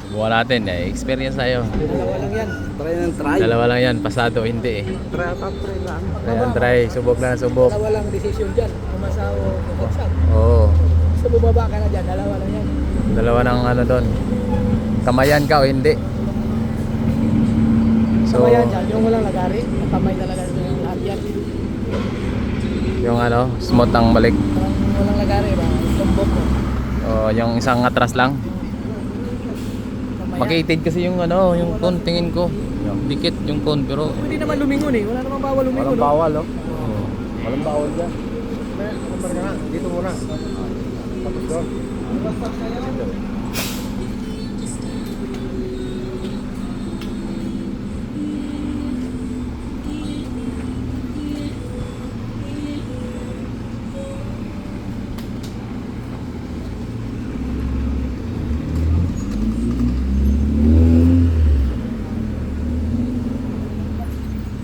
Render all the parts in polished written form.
Buwan natin eh. Experience tayo. Dalawa lang yan. Try ng try. Dalawa lang yan. Pasado, hindi eh. Try at try lang. Try and try. Subok na subok. Dalawa lang decision dyan. Pumasa o pumagsak. Oo. Sa bumaba ka na dyan. Dalawa lang yan. Dalawa ng ano doon. Kamayan ka o hindi. So, Kamayan dyan. Yung walang lagari. Kamay talaga yung lahat yan. yung ano, smooth ang balik. Walang lagari ba? Tumbok mo. O, yung isang atras lang. Kamayan. Makitid kasi yung ano, yung cone tingin ko. Dikit yung cone pero Pwede naman lumingon eh. Wala namang bawal lumingon. Walang bawal, oh. oh. Walang bawal dyan. Kumpara ka nga, dito muna. Tapos doon.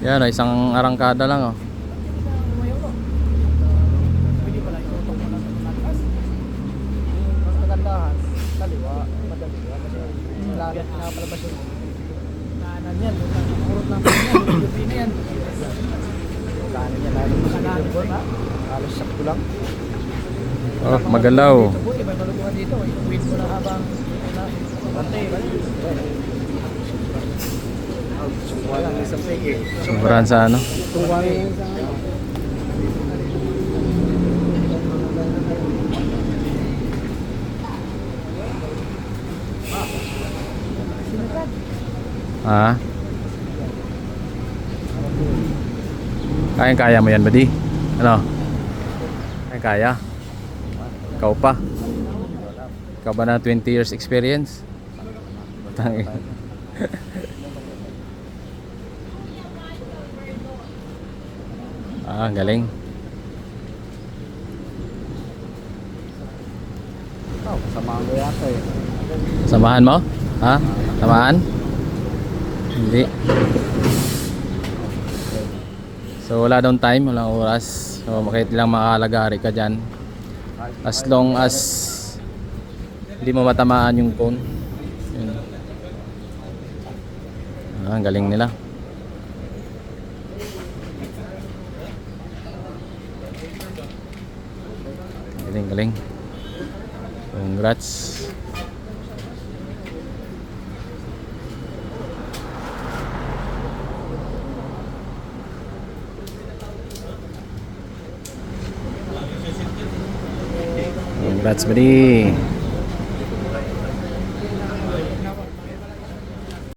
Yan o, isang arangkada lang oh. Pwede pala itutong mo lang sa malakas. Ang kagandahan, kaliwa, madali. Kasi lahat na palabas yung kanan yan. Kurot lang yan. Yung pina yan. Kanin niya, lalo mo sa Kanan, dito. ha? Halos sakto lang. Oh, magalaw. Dito, buti may malubuhan dito. Wait mo na habang bantay. Walang isang peke. Sobrang sa ano. Tuwang Ha? Kaya mo yan, buddy? Ano? Kaya? Ikaw pa? Ikaw ba na 20 years experience? Tangin. Ah, galing. samahan ko yata eh. Samahan mo? Ha? Samahan? Hindi. So wala daw time, walang oras. So makita lang makakalagari ka dyan. As long as hindi mo matamaan yung cone. Yun. Ah, ang galing nila. Galing, galing. Congrats. Congrats, buddy.